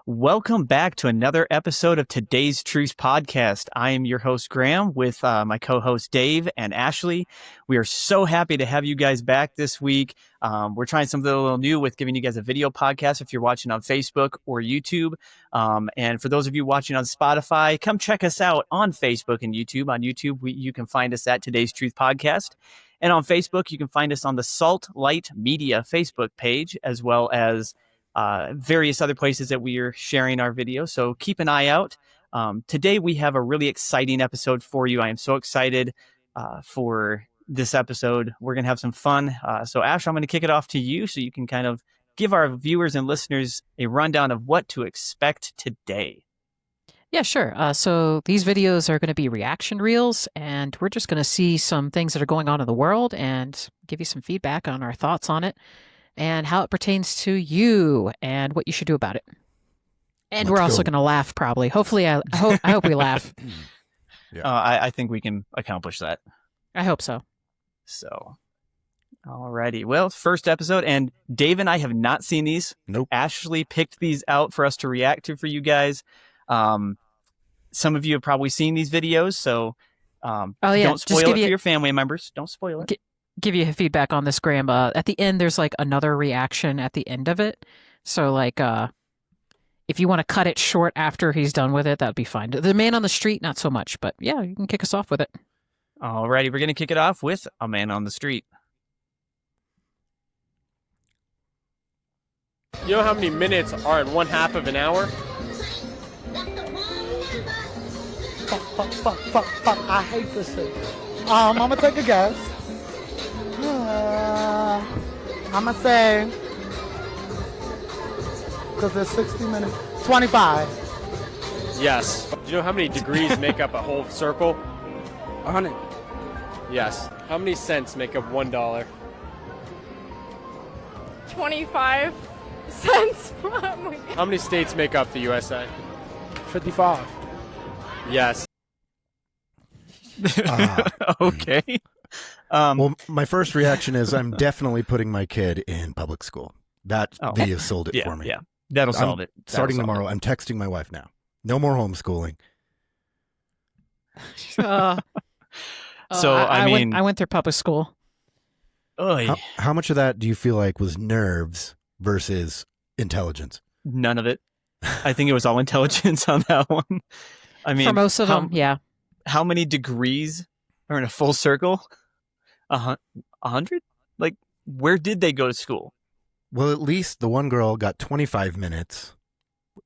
Welcome back to another episode of Today's Truth Podcast. I am your host, Graham, with my co-host, Dave and Ashley. We are so happy to have you guys back this week. We're trying something a little new with giving you guys a video podcast if you're watching on Facebook or YouTube. And for those of you watching on Spotify, come check us out on Facebook and YouTube. On YouTube, you can find us at Today's Truth Podcast. And on Facebook, you can find us on the Salt Light Media Facebook page, as well as various other places that we are sharing our videos. So keep an eye out. Today we have a really exciting episode for you. I am so excited for this episode. We're going to have some fun. So Ash, I'm going to kick it off to you so you can kind of give our viewers and listeners a rundown of what to expect today. Yeah, sure. So these videos are going to be reaction reels, and we're just going to see some things that are going on in the world and give you some feedback on our thoughts on it and how it pertains to you and what you should do about it. And we're also going to laugh, probably. Hopefully, I hope we laugh. Yeah. I think we can accomplish that. I hope so. So, alrighty. Well, first episode, and Dave and I have not seen these. Nope. Ashley picked these out for us to react to for you guys. Some of you have probably seen these videos, so don't spoil it for your family members. Don't spoil it. Give you feedback on this, Graham. At the end, there's like another reaction at the end of it. So like, if you want to cut it short after he's done with it, that'd be fine. The Man on the Street, not so much, but yeah, you can kick us off with it. Alrighty, we're going to kick it off with A Man on the Street. You know how many minutes are in 1/2 of an hour? Fuck, I hate this shit. I'm gonna take a guess. I'm gonna say, because there's 60 minutes, 25. Yes. Do you know how many degrees make up a whole circle? 100. Yes. How many cents make up $1? 25 cents. How many states make up the USA? 55. Yes. Okay. Well, my first reaction is I'm definitely putting my kid in public school. That video sold it for me. Yeah, that'll solve it. Starting tomorrow, I'm texting my wife now. No more homeschooling. So, I mean, I went through public school. How much of that do you feel like was nerves versus intelligence? None of it. I think it was all intelligence on that one. I mean, for most of them, yeah. How many degrees are in a full circle? 100? Like, where did they go to school? Well, at least the one girl got 25 minutes.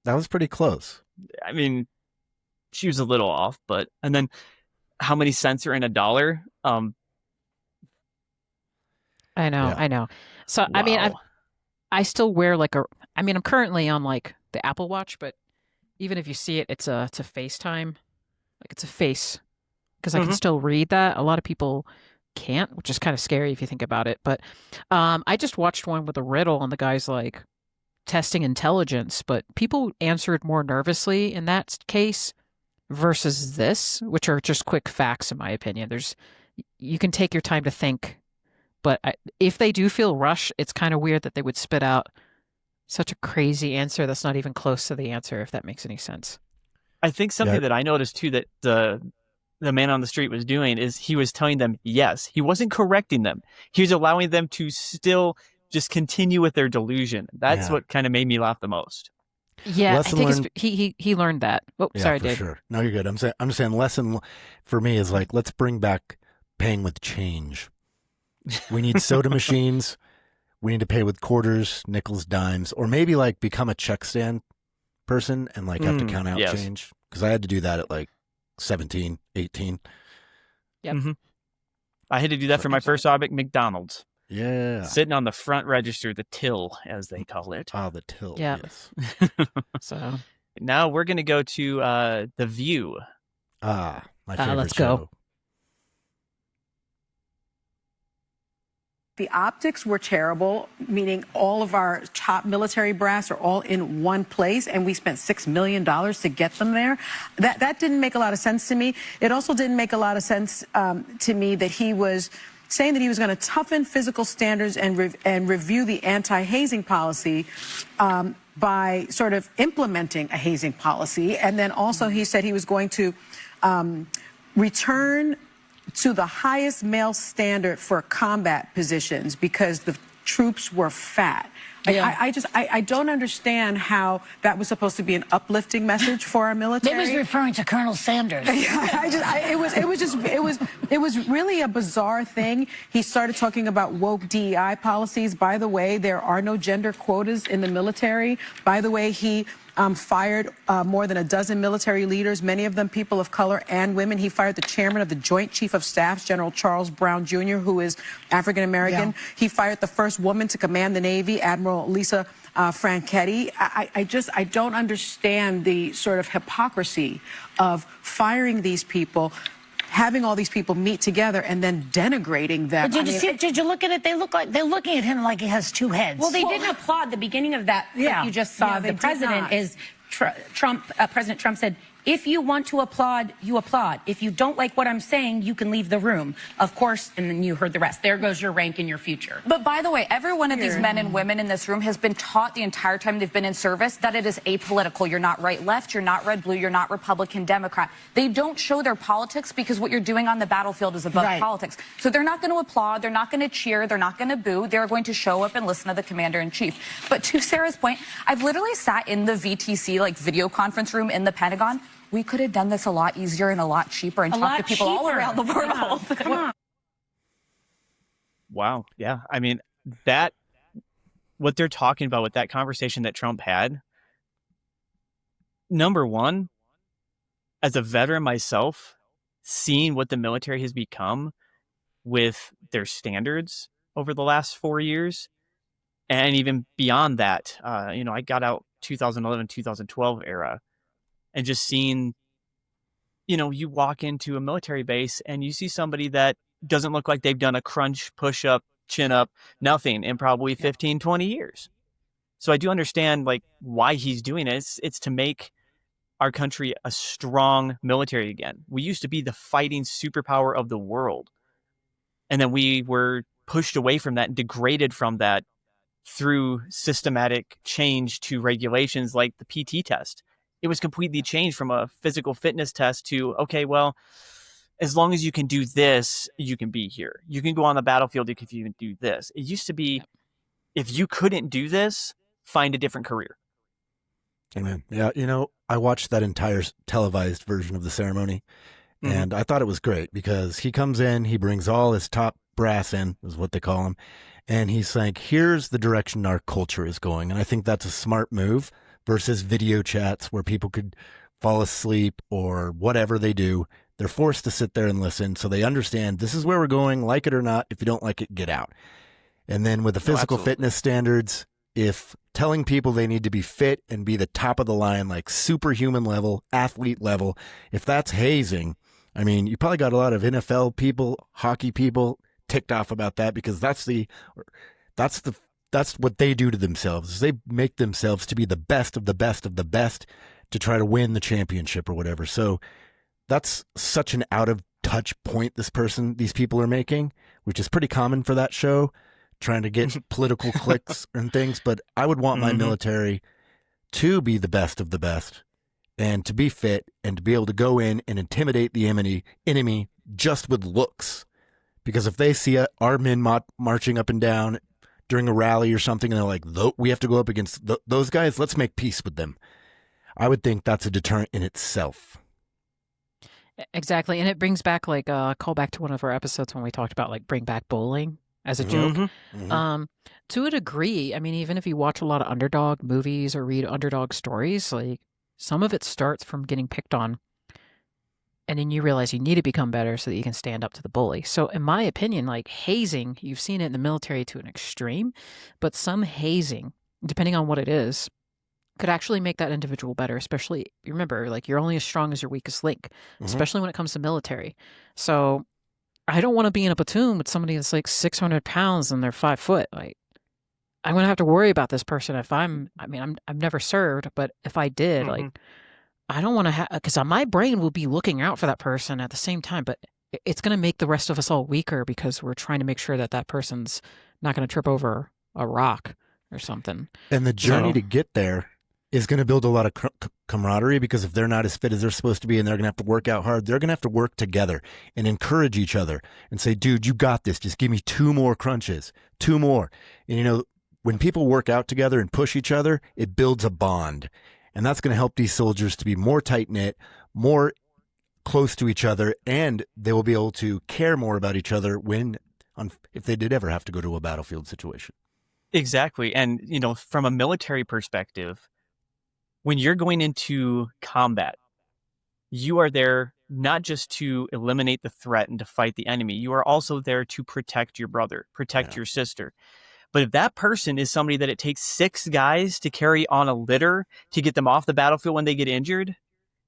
That was pretty close. I mean, she was a little off, and then how many cents are in a dollar? I know. So, wow. I mean, I still wear I'm currently on like the Apple Watch, but even if you see it, it's a FaceTime. Like it's a face, because I can still read that. A lot of people can't, which is kind of scary if you think about it. But I just watched one with a riddle, and the guy's like testing intelligence, but people answered more nervously in that case versus this, which are just quick facts, in my opinion. You can take your time to think, but if they do feel rushed, it's kind of weird that they would spit out such a crazy answer that's not even close to the answer, if that makes any sense. I think something that I noticed too that the Man on the Street was doing is he was telling them yes. He wasn't correcting them. He was allowing them to still just continue with their delusion. That's what kind of made me laugh the most. Yeah, I think he learned that. Oh, yeah, sorry, for Dave. Sure. No, you're good. I'm saying lesson for me is like, let's bring back paying with change. We need soda machines. We need to pay with quarters, nickels, dimes, or maybe like become a check stand person and like have to count out change. Because I had to do that at like 17, 18. Yep. Mm-hmm. I had to do that for my first job at McDonald's. Yeah. Sitting on the front register, the till, as they call it. The till. Yeah. Yes. So now we're going to go to The View. My favorite let's show. go. The optics were terrible, meaning all of our top military brass are all in one place, and we spent $6 million to get them there. That didn't make a lot of sense to me. It also didn't make a lot of sense to me that he was saying that he was going to toughen physical standards and review the anti-hazing policy by sort of implementing a hazing policy. And then also he said he was going to return to the highest male standard for combat positions because the troops were fat. Yeah. I don't understand how that was supposed to be an uplifting message for our military. Maybe he's referring to Colonel Sanders. It was really a bizarre thing. He started talking about woke DEI policies. By the way, there are no gender quotas in the military. By the way, he fired more than a dozen military leaders, many of them people of color and women. He fired the chairman of the Joint Chief of Staff, General Charles Brown Jr., who is African American. Yeah. He fired the first woman to command the Navy, Admiral Lisa Franchetti. I don't understand the sort of hypocrisy of firing these people, having all these people meet together and then denigrating them. But did you look at it? They're looking at him like he has two heads. Well, they didn't applaud the beginning of that clip you just saw. The president is President Trump said, if you want to applaud, you applaud. If you don't like what I'm saying, you can leave the room. Of course, and then you heard the rest. There goes your rank in your future. But by the way, every one of these men and women in this room has been taught the entire time they've been in service that it is apolitical. You're not right, left, you're not red, blue, you're not Republican, Democrat. They don't show their politics because what you're doing on the battlefield is above politics. So they're not going to applaud, they're not going to cheer, they're not going to boo. They're going to show up and listen to the commander-in-chief. But to Sarah's point, I've literally sat in the VTC, like video conference room in the Pentagon. We could have done this a lot easier and a lot cheaper and talked to people all around the world. Yeah. Come on. Wow. Yeah. I mean, what they're talking about with that conversation that Trump had, number one, as a veteran myself, seeing what the military has become with their standards over the last 4 years, and even beyond that, I got out 2011, 2012 era. And just seeing, you walk into a military base and you see somebody that doesn't look like they've done a crunch, push up, chin up, nothing in probably 15, 20 years. So I do understand why he's doing it. It's to make our country a strong military again. We used to be the fighting superpower of the world. And then we were pushed away from that and degraded from that through systematic change to regulations like the PT test. It was completely changed from a physical fitness test to, okay, well, as long as you can do this, you can be here. You can go on the battlefield if you can do this. It used to be, if you couldn't do this, find a different career. Amen. Yeah, I watched that entire televised version of the ceremony, and I thought it was great because he comes in, he brings all his top brass in, is what they call him, and he's saying, here's the direction our culture is going. And I think that's a smart move versus video chats where people could fall asleep or whatever they do. They're forced to sit there and listen. So they understand this is where we're going, like it or not. If you don't like it, get out. And then with the physical fitness standards, if telling people they need to be fit and be the top of the line, like superhuman level, athlete level, if that's hazing, I mean, you probably got a lot of NFL people, hockey people ticked off about that because that's what they do to themselves. Is they make themselves to be the best of the best of the best to try to win the championship or whatever. So that's such an out of touch point these people are making, which is pretty common for that show, trying to get political clicks and things. But I would want my military to be the best of the best and to be fit and to be able to go in and intimidate the enemy just with looks. Because if they see our men marching up and down during a rally or something, and they're like, we have to go up against those guys, let's make peace with them. I would think that's a deterrent in itself. Exactly. And it brings back a call back to one of our episodes when we talked about bring back bowling as a joke. To a degree, I mean, even if you watch a lot of underdog movies or read underdog stories, some of it starts from getting picked on. And then you realize you need to become better so that you can stand up to the bully. So in my opinion, hazing, you've seen it in the military to an extreme, but some hazing, depending on what it is, could actually make that individual better, especially, remember, you're only as strong as your weakest link, especially when it comes to military. So I don't want to be in a platoon with somebody that's 600 pounds and they're 5 foot. I'm going to have to worry about this person if I've never served, but if I did, I don't want to have, because my brain will be looking out for that person at the same time. But it's going to make the rest of us all weaker because we're trying to make sure that that person's not going to trip over a rock or something. And the journey to get there is going to build a lot of camaraderie, because if they're not as fit as they're supposed to be and they're going to have to work out hard, they're going to have to work together and encourage each other and say, dude, you got this. Just give me 2 more crunches, 2 more. And, you know, when people work out together and push each other, it builds a bond. And that's going to help these soldiers to be more tight-knit, more close to each other, and they will be able to care more about each other if they did ever have to go to a battlefield situation. Exactly. And, you know, from a military perspective, when you're going into combat, you are there not just to eliminate the threat and to fight the enemy. You are also there to protect your brother, protect your sister. But if that person is somebody that it takes 6 guys to carry on a litter to get them off the battlefield when they get injured,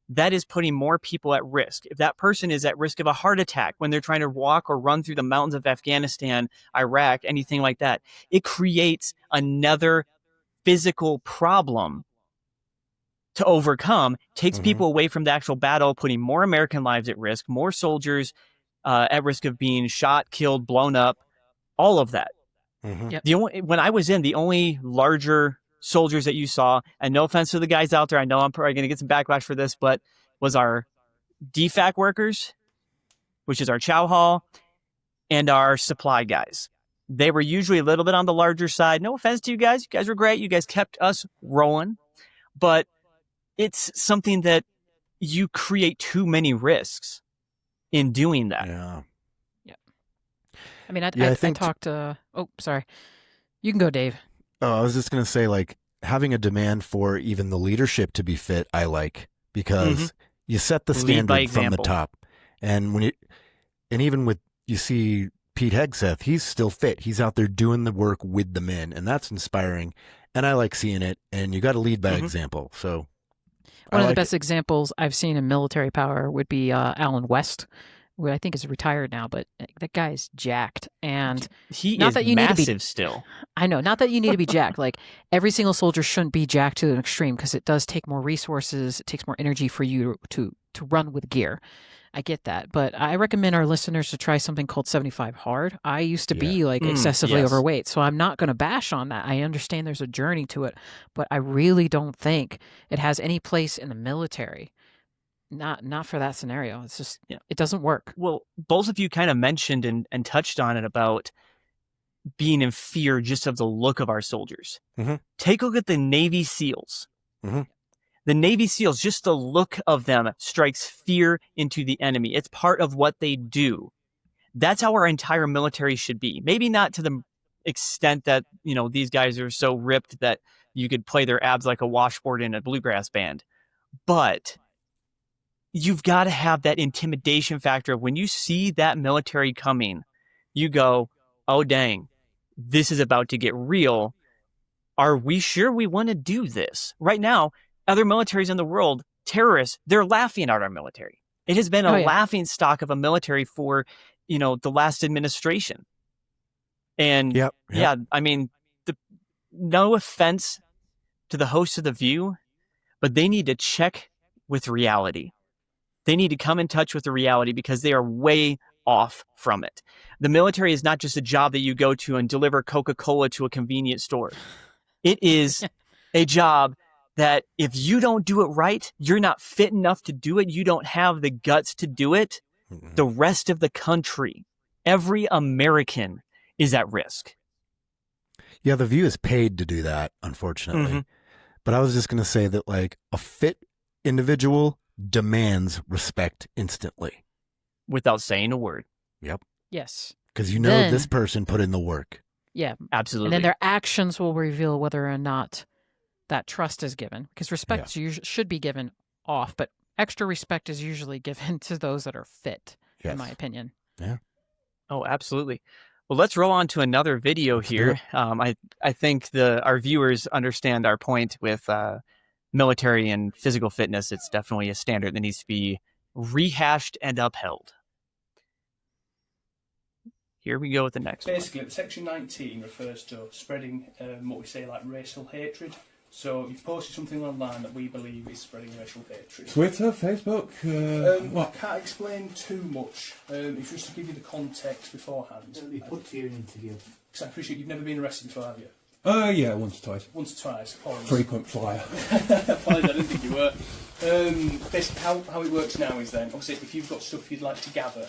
that is putting more people at risk. If that person is at risk of a heart attack when they're trying to walk or run through the mountains of Afghanistan, Iraq, anything like that, it creates another physical problem to overcome, takes people away from the actual battle, putting more American lives at risk, more soldiers at risk of being shot, killed, blown up, all of that. Yep. When I was in, the only larger soldiers that you saw, and no offense to the guys out there, I know I'm probably going to get some backlash for this, but was our DFAC workers, which is our chow hall, and our supply guys. They were usually a little bit on the larger side. No offense to you guys. You guys were great. You guys kept us rolling. But it's something that you create too many risks in doing that. Yeah. I mean, I talked to... Oh, sorry. You can go, Dave. Oh, I was just going to say, like, having a demand for even the leadership to be fit, I like, because you set the standard from the top. And even with, you see Pete Hegseth, he's still fit. He's out there doing the work with the men, and that's inspiring. And I like seeing it, and you got to lead by example. So one of the best examples I've seen in military power would be Alan West, who I think is retired now, but that guy is jacked. And he not is that you massive need to be, still. I know, not that you need to be jacked. Like, every single soldier shouldn't be jacked to an extreme, because it does take more resources. It takes more energy for you to run with gear. I get that, but I recommend our listeners to try something called 75 Hard. I used to be excessively overweight, so I'm not going to bash on that. I understand there's a journey to it, but I really don't think it has any place in the military. Not for that scenario. It's just, it doesn't work. Well, both of you kind of mentioned and touched on it about being in fear just of the look of our soldiers. Take a look at the Navy SEALs. The Navy SEALs, just the look of them strikes fear into the enemy. It's part of what they do. That's how our entire military should be. Maybe not to the extent that, you know, these guys are so ripped that you could play their abs like a washboard in a bluegrass band. But you've got to have that intimidation factor of when you see that military coming, you go, oh, dang, this is about to get real. Are we sure we want to do this? Right now, other militaries in the world, terrorists, they're laughing at our military. It has been a laughing stock of a military for, you know, the last administration. And yeah, I mean, no offense to the hosts of The View, but they need to check with reality. They need to come in touch with the reality, because they are way off from it. The military is not just a job that you go to and deliver Coca-Cola to a convenience store. It is a job that if you don't do it right, you're not fit enough to do it. You don't have the guts to do it. The rest of the country, every American, is at risk. Yeah, The View is paid to do that, unfortunately. But I was just going to say that, like, a fit individual demands respect instantly. Without saying a word. Yep. Yes. Because you know this person put in the work. Yeah. Absolutely. And then their actions will reveal whether or not that trust is given. Because respect should be given off, but extra respect is usually given to those that are fit, in my opinion. Yeah. Oh, absolutely. Well, let's roll on to another video here. I think our viewers understand our point with military and physical fitness. It's definitely a standard that needs to be rehashed and upheld. Here we go with the next one. Basically, Section 19 refers to spreading what we say like racial hatred So you've posted something online that we believe is spreading racial hatred. Twitter, Facebook, I can't explain too much. It's just to give you the context beforehand. It'll be put to you in an interview. Because I appreciate you've never been arrested before, have you? Yeah, once or twice. Once or twice. Apologies. Frequent flyer. Apologies, I didn't think you were. Basically, how it works now is then, obviously, if you've got stuff you'd like to gather,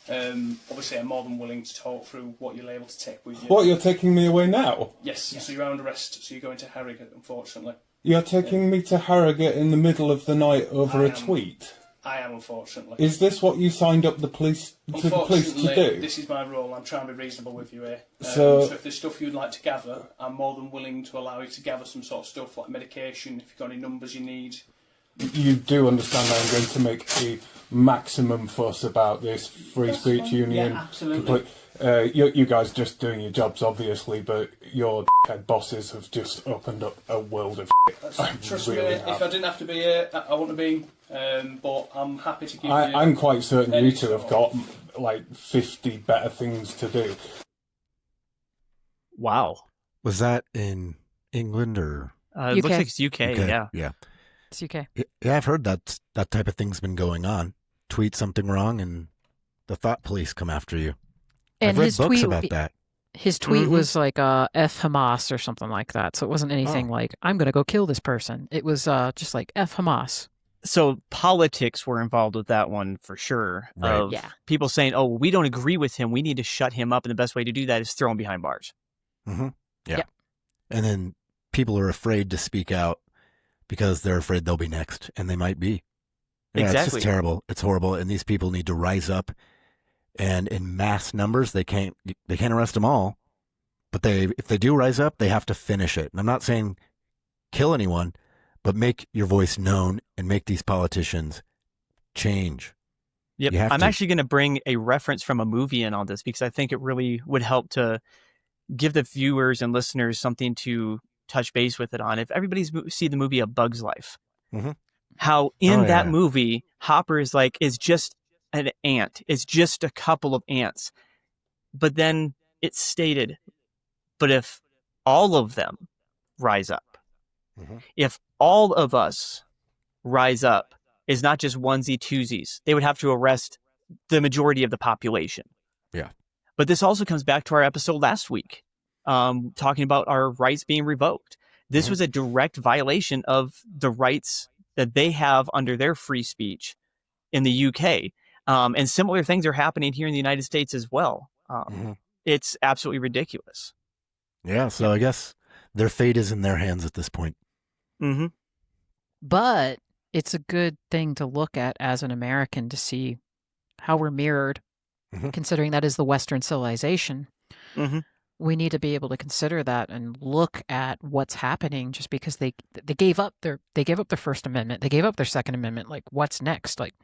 obviously I'm more than willing to talk through what you're able to take with you. What, you're taking me away now? Yes, so you're under arrest, so you're going to Harrogate, unfortunately. You're taking me to Harrogate in the middle of the night over a tweet? I am, unfortunately. Is this what you signed up the police to do? This is my role. I'm trying to be reasonable with you here. So if there's stuff you'd like to gather, I'm more than willing to allow you to gather some sort of stuff like medication, if you've got any numbers you need. You do understand I'm going to make a maximum fuss about this free speech union. Yeah, absolutely. You guys just doing your jobs, obviously, but your head bosses have just opened up a world of shit. Trust me, if I didn't have to be here, I wouldn't have been. But I'm happy to give you... I'm quite certain you two have got like 50 better things to do. Wow. Was that in England or? It looks like it's UK, yeah. Yeah. It's UK. Yeah, I've heard that type of thing's been going on. Tweet something wrong and the thought police come after you. And I've read his books tweet, about that. His tweet was like F Hamas or something like that. So it wasn't anything like, I'm going to go kill this person. It was just like F Hamas. So politics were involved with that one for sure. Right. Of people saying, oh, we don't agree with him. We need to shut him up. And the best way to do that is throw him behind bars. Mm-hmm. Yeah. And then people are afraid to speak out because they're afraid they'll be next. And they might be. Yeah, exactly. It's just terrible. It's horrible. And these people need to rise up. And in mass numbers, they can't arrest them all. But if they do rise up, they have to finish it. And I'm not saying kill anyone, but make your voice known and make these politicians change. Yep. I'm actually going to bring a reference from a movie in on this because I think it really would help to give the viewers and listeners something to touch base with it on. If everybody's see the movie A Bug's Life, how in that movie, Hopper is just an ant. It's just a couple of ants. But then it's stated, but if all of them rise up, if all of us rise up, is not just onesie twosies, they would have to arrest the majority of the population. Yeah. But this also comes back to our episode last week, talking about our rights being revoked. This was a direct violation of the rights that they have under their free speech in the UK. And similar things are happening here in the United States as well. It's absolutely ridiculous. Yeah, so I guess their fate is in their hands at this point. But it's a good thing to look at as an American to see how we're mirrored, considering that is the Western civilization. We need to be able to consider that and look at what's happening. Just because they gave up their First Amendment, they gave up their Second Amendment. Like, what's next? Like,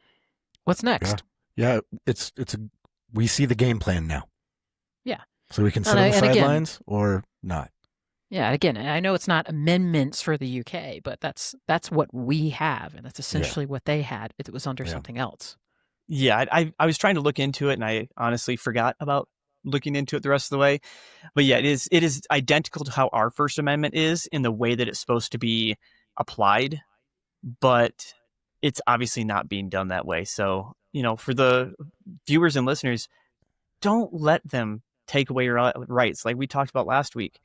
what's next? Yeah, we see the game plan now. Yeah. So we can sit on the sidelines or not. Yeah, again, I know it's not amendments for the UK, but that's what we have, and that's essentially what they had. It was under something else. Yeah, I was trying to look into it, and I honestly forgot about looking into it the rest of the way. But yeah, it is identical to how our First Amendment is in the way that it's supposed to be applied, but it's obviously not being done that way. So, for the viewers and listeners, don't let them take away your rights. Like we talked about last week.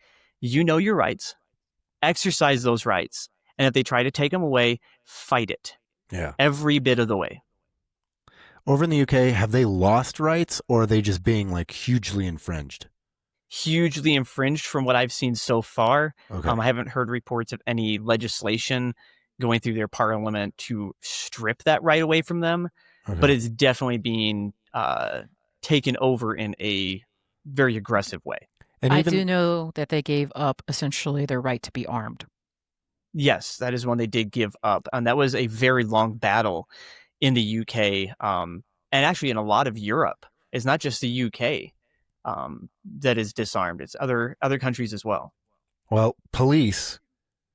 You know your rights, exercise those rights. And if they try to take them away, fight it. Yeah. Every bit of the way. Over in the UK, have they lost rights or are they just being hugely infringed? Hugely infringed from what I've seen so far. Okay. I haven't heard reports of any legislation going through their parliament to strip that right away from them. Okay. But it's definitely being taken over in a very aggressive way. And I do know that they gave up essentially their right to be armed. Yes, that is one they did give up. And that was a very long battle in the UK and actually in a lot of Europe. It's not just the UK that is disarmed. It's other countries as well. Well, police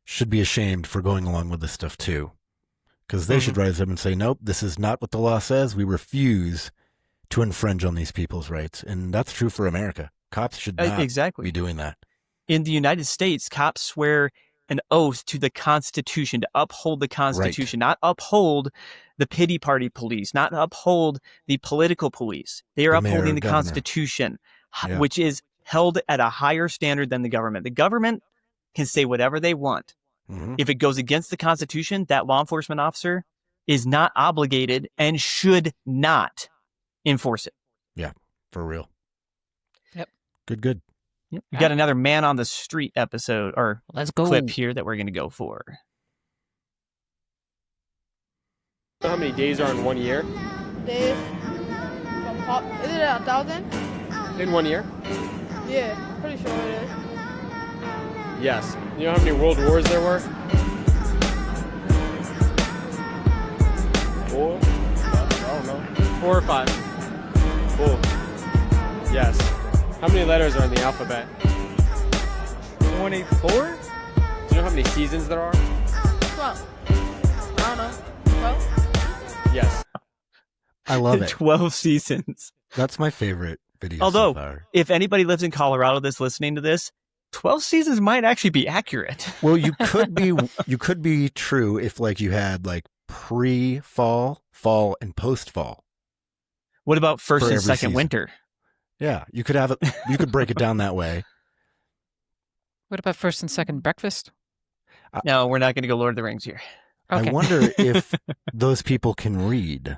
should be ashamed for going along with this stuff too. Because they should rise up and say, nope, this is not what the law says. We refuse to infringe on these people's rights. And that's true for America. Cops should not be doing that. In the United States, cops swear an oath to the Constitution, to uphold the Constitution, not uphold the pity party police, not uphold the political police. They are upholding the Constitution, which is held at a higher standard than the government. The government can say whatever they want. If it goes against the Constitution, that law enforcement officer is not obligated and should not enforce it. Yeah, for real. Yep. Good. Yep. We got another man on the street episode or Let's go. clip here that we're going to go for. How many days are in 1 year? Days. Is it 1,000? In 1 year? Yeah, pretty sure it is. Yes. You know how many world wars there were? 4? I don't know. 4 or 5. Cool. Yes. How many letters are in the alphabet? 24? Do you know how many seasons there are? 12. I don't know. 12? Yes. I love it. 12 seasons. That's my favorite video Although, so far. if anybody lives in Colorado that's listening to this, 12 seasons might actually be accurate. Well, you could be true if like you had like pre-fall, fall, and post-fall. What about first For and every second season. winter? Yeah, you could have it. You could break it down that way. What about first and second breakfast? No, we're not going to go Lord of the Rings here. Okay. I wonder if those people can read.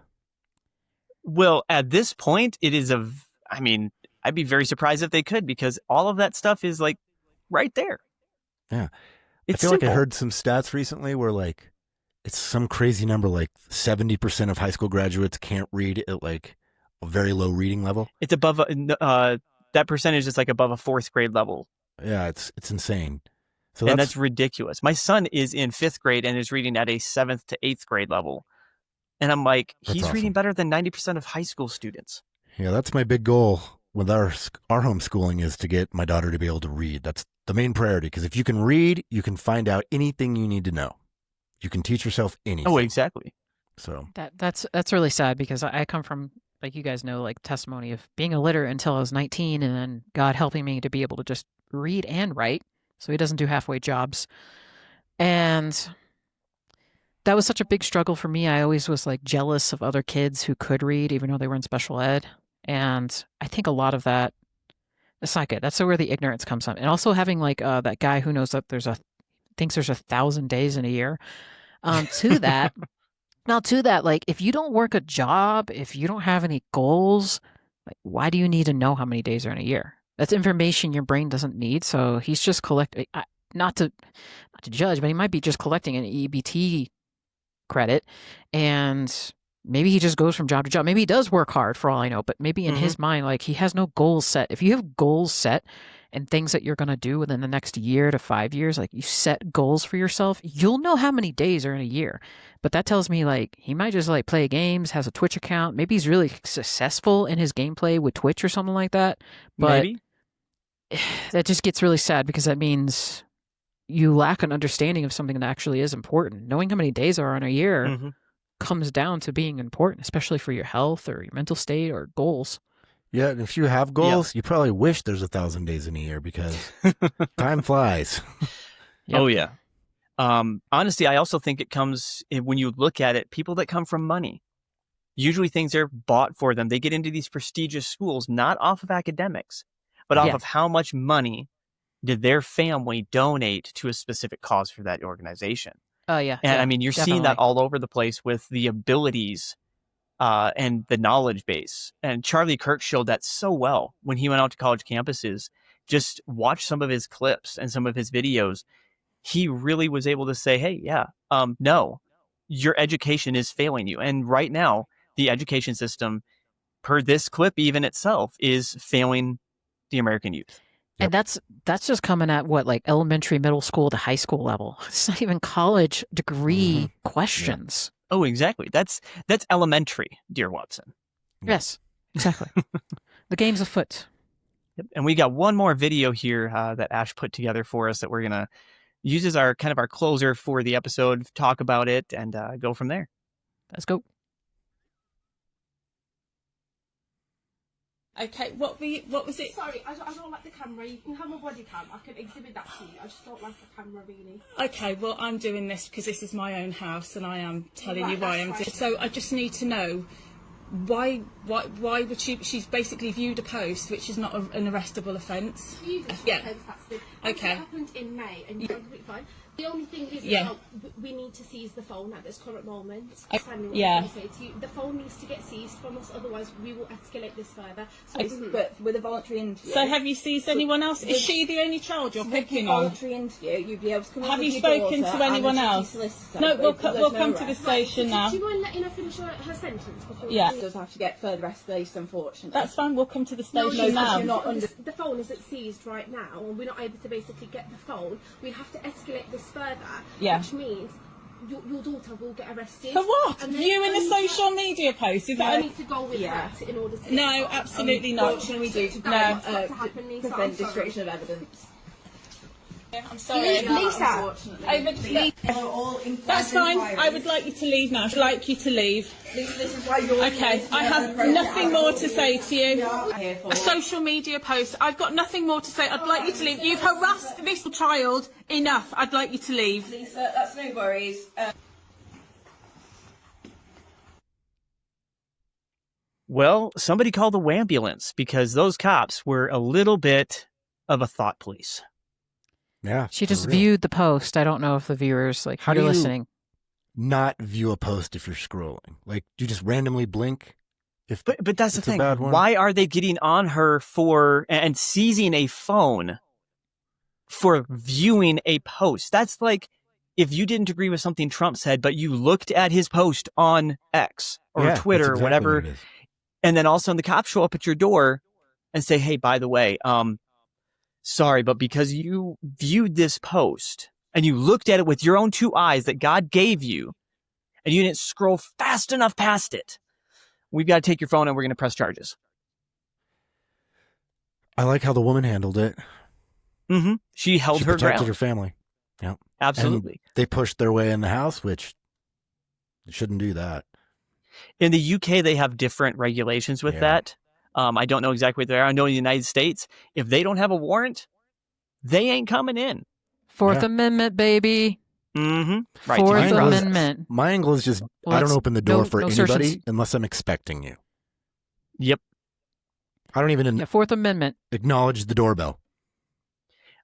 Well, at this point, it is I'd be very surprised if they could, because all of that stuff is like right there. Yeah. It's I feel like I simple. heard some stats recently where like it's some crazy number, like 70% of high school graduates can't read at like a very low reading level. It's above that percentage is like above a 4th grade level. Yeah, it's insane. So And that's ridiculous. My son is in 5th grade and is reading at a 7th to 8th grade level. And I'm like, he's awesome. reading better than 90% of high school students. Yeah, that's my big goal with our homeschooling, is to get my daughter to be able to read. That's the main priority, because if you can read, you can find out anything you need to know. You can teach yourself anything. Oh, exactly. So That's really sad, because I come from, like you guys know, like testimony of being illiterate until I was 19, and then God helping me to be able to just read and write, so he doesn't do halfway jobs. And that was such a big struggle for me. I always was like jealous of other kids who could read, even though they were in special ed. And I think a lot of that, it's not good. That's where the ignorance comes from. And also having like that guy who knows that thinks there's 1,000 days in a year. To that, like if you don't work a job, if you don't have any goals, like why do you need to know how many days are in a year? That's information your brain doesn't need. So he's just collecting, not to judge, but he might be just collecting an EBT credit, and maybe he just goes from job to job. Maybe he does work hard for all I know, but maybe in his mind, like he has no goals set. If you have goals set and things that you're going to do within the next year to 5 years, like you set goals for yourself, you'll know how many days are in a year. But that tells me like he might just like play games, has a Twitch account. Maybe he's really successful in his gameplay with Twitch or something like that. But Maybe. That just gets really sad, because that means you lack an understanding of something that actually is important. Knowing how many days are in a year comes down to being important, especially for your health or your mental state or goals. yeah, and if you have goals, you probably wish there's 1,000 days in a year, because time flies. Oh, yeah. Honestly, I also think it comes, when you look at it, people that come from money, usually things are bought for them. They get into these prestigious schools, not off of academics, but off of how much money did their family donate to a specific cause for that organization. Oh, yeah. And yeah, I mean, you're seeing that all over the place with the abilities and the knowledge base. And Charlie Kirk showed that so well when he went out to college campuses. Just watch some of his clips and some of his videos. He really was able to say, hey, no, your education is failing you. And right now, the education system, per this clip even itself, is failing the American youth. And that's just coming at what, like elementary, middle school to high school level. It's not even college degree questions. Yeah. Oh, exactly. That's elementary, dear Watson. Yes, exactly. The game's afoot. Yep. And we got one more video here that Ash put together for us that we're gonna use as our kind of our closer for the episode. Talk about it and go from there. Let's go. Okay, what was it? Sorry, I don't like the camera. You can have a body cam. I can exhibit that to you. I just don't like the camera, really. Okay, well, I'm doing this because this is my own house and I am telling you why I'm doing it. So I just need to know why would she's basically viewed a post which is not an arrestable offence. Viewed a offence, that's good. Okay. It happened in May and you're completely fine. The only thing is we need to seize the phone at this current moment. The phone needs to get seized from us, otherwise we will escalate this further. But with a voluntary interview. So have you seized anyone else? Is she the only child you're picking on? Voluntary interview, you'd be able to come. Have you spoken to anyone else? No, we'll come to the station now. Do you mind letting her finish her sentence before? Yeah. She does have to get further escalation, unfortunately. That's fine. We'll come to the station now. The phone isn't seized right now, and we're not able to basically get the phone. We have to escalate this further, which means your daughter will get arrested. For what? Viewing a social media post? Is that? I need to go with her in order to. No, absolutely not. What can we do to prevent destruction of evidence? I'm sorry. Lisa. That's fine. I would like you to leave now. I'd like you to leave. This is why you're okay, I have nothing more to say to you. A social media post. I've got nothing more to say. I'd like you to leave. You've harassed this child enough. I'd like you to leave. Lisa, that's no worries. Well, somebody called the ambulance because those cops were a little bit of a thought police. Yeah. She just viewed the post. I don't know if the viewers How you're do you listening. Not view a post if you're scrolling? Like, do you just randomly blink? But that's the thing. Why are they getting on her and seizing a phone for viewing a post? That's like if you didn't agree with something Trump said, but you looked at his post on X or Twitter or whatever, and then all of a sudden the cops show up at your door and say, "Hey, by the way, sorry, but because you viewed this post and you looked at it with your own two eyes that God gave you and you didn't scroll fast enough past it, we've got to take your phone and we're going to press charges." I like how the woman handled it. Mm-hmm. She held her protected ground. her family. Yeah, absolutely. And they pushed their way in the house, which they shouldn't do that. In the UK, they have different regulations with that. I don't know exactly what they are. I know in the United States, if they don't have a warrant, they ain't coming in. Fourth Amendment, baby. Mm-hmm. Right. Fourth Amendment. My angle is just, I don't open the door for anybody unless I'm expecting you. Yep. I don't even Fourth Amendment. Acknowledge the doorbell.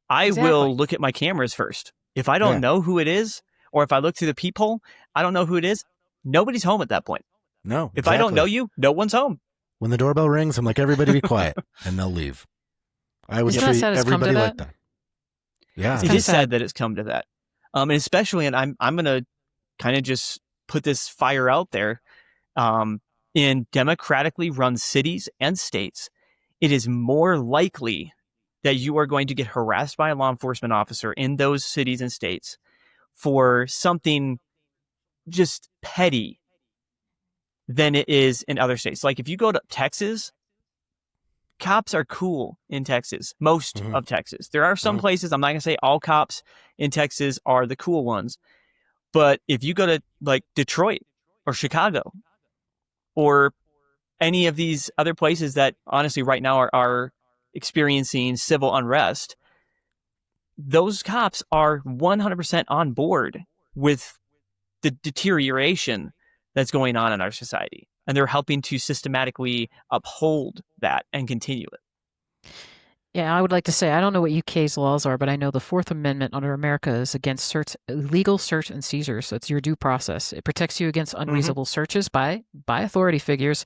I will look at my cameras first. If I don't know who it is, or if I look through the peephole, I don't know who it is, nobody's home at that point. No. If I don't know you, no one's home. When the doorbell rings, I'm like, everybody be quiet, and they'll leave. I would treat everybody like that. Yeah. It is sad that it's come to that. And especially, and I'm going to kind of just put this fire out there, in democratically run cities and states, it is more likely that you are going to get harassed by a law enforcement officer in those cities and states for something just petty than it is in other states. Like if you go to Texas, cops are cool in Texas, most of Texas. There are some places, I'm not going to say all cops in Texas are the cool ones, but if you go to like Detroit or Chicago or any of these other places that honestly right now are experiencing civil unrest, those cops are 100% on board with the deterioration that's going on in our society. And they're helping to systematically uphold that and continue it. Yeah, I would like to say, I don't know what UK's laws are, but I know the Fourth Amendment under America is against illegal search and seizures. So it's your due process. It protects you against unreasonable searches by authority figures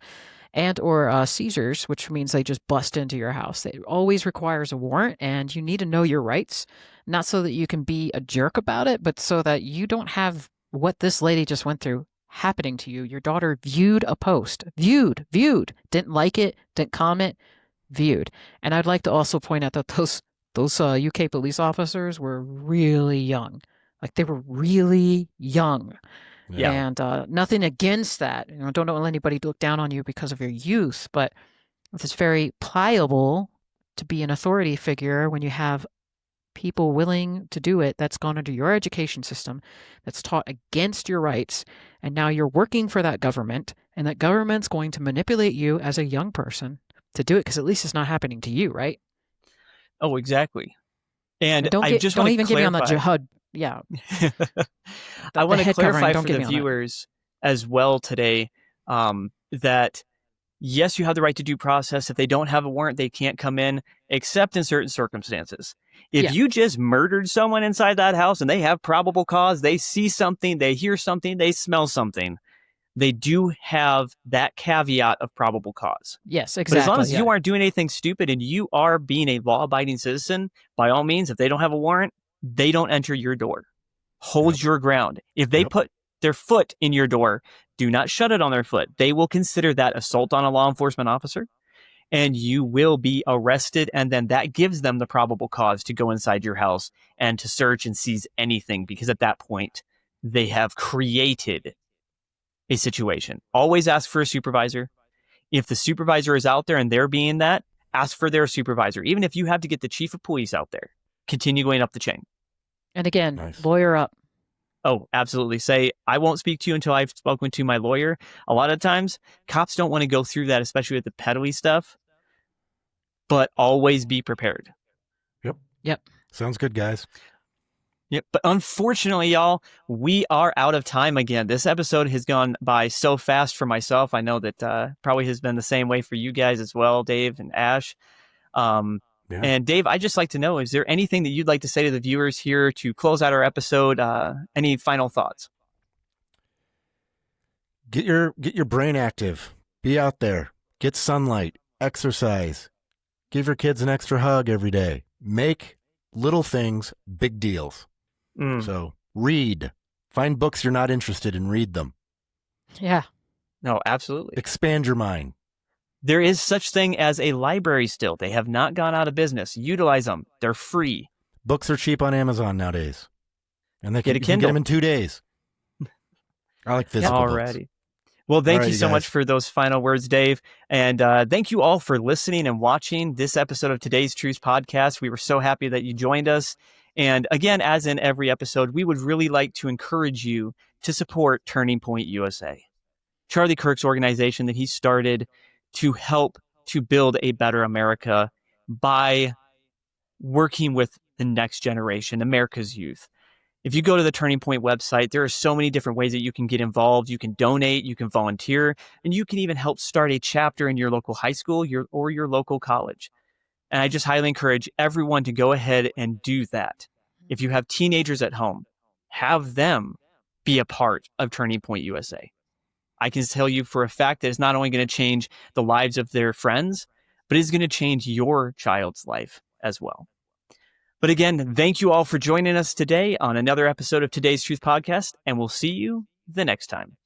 and or seizures, which means they just bust into your house. It always requires a warrant, and you need to know your rights, not so that you can be a jerk about it, but so that you don't have what this lady just went through happening to you. Your daughter viewed a post. Viewed. Didn't like it, didn't comment, viewed. And I'd like to also point out that those UK police officers were really young. Like they were really young. Yeah. And nothing against that. Don't let anybody look down on you because of your youth, but it's very pliable to be an authority figure when you have people willing to do it that's gone into your education system, that's taught against your rights, and now you're working for that government, and that government's going to manipulate you as a young person to do it, because at least it's not happening to you, right? Oh, exactly. And don't I just don't want even to get me on the clarify. jihad. Yeah. I want to head covering, clarify don't for get the me on that. viewers as well today that yes, you have the right to due process. If they don't have a warrant, they can't come in, except in certain circumstances. If you just murdered someone inside that house and they have probable cause, they see something, they hear something, they smell something, they do have that caveat of probable cause. Yes, exactly. But as long as you aren't doing anything stupid and you are being a law-abiding citizen, by all means, if they don't have a warrant, they don't enter your door. Hold your ground. If they put their foot in your door, do not shut it on their foot. They will consider that assault on a law enforcement officer, and you will be arrested. And then that gives them the probable cause to go inside your house and to search and seize anything, because at that point, they have created a situation. Always ask for a supervisor. If the supervisor is out there and they're being that, ask for their supervisor. Even if you have to get the chief of police out there, continue going up the chain. And again, lawyer up. Oh, absolutely. Say, I won't speak to you until I've spoken to my lawyer. A lot of times, cops don't want to go through that, especially with the peddly stuff. But always be prepared. Yep. Sounds good, guys. Yep. But unfortunately, y'all, we are out of time again. This episode has gone by so fast for myself. I know that probably has been the same way for you guys as well, Dave and Ash. And Dave, I'd just like to know, is there anything that you'd like to say to the viewers here to close out our episode? Any final thoughts? Get your brain active. Be out there. Get sunlight. Exercise. Give your kids an extra hug every day. Make little things big deals. So read. Find books you're not interested in. Read them. Yeah. No, absolutely. Expand your mind. There is such thing as a library still. They have not gone out of business. Utilize them. They're free. Books are cheap on Amazon nowadays. And they Get a you can Kindle. get them in 2 days. I like physical books. Alrighty. Well, thank you Alrighty, so guys. much for those final words, Dave. And thank you all for listening and watching this episode of Today's Truth Podcast. We were so happy that you joined us. And again, as in every episode, we would really like to encourage you to support Turning Point USA, Charlie Kirk's organization that he started to help to build a better America by working with the next generation, America's youth. If you go to the Turning Point website, there are so many different ways that you can get involved. You can donate, you can volunteer, and you can even help start a chapter in your local high school or your local college. And I just highly encourage everyone to go ahead and do that. If you have teenagers at home, have them be a part of Turning Point USA. I can tell you for a fact that it's not only going to change the lives of their friends, but it's going to change your child's life as well. But again, thank you all for joining us today on another episode of Today's Truth Podcast, and we'll see you the next time.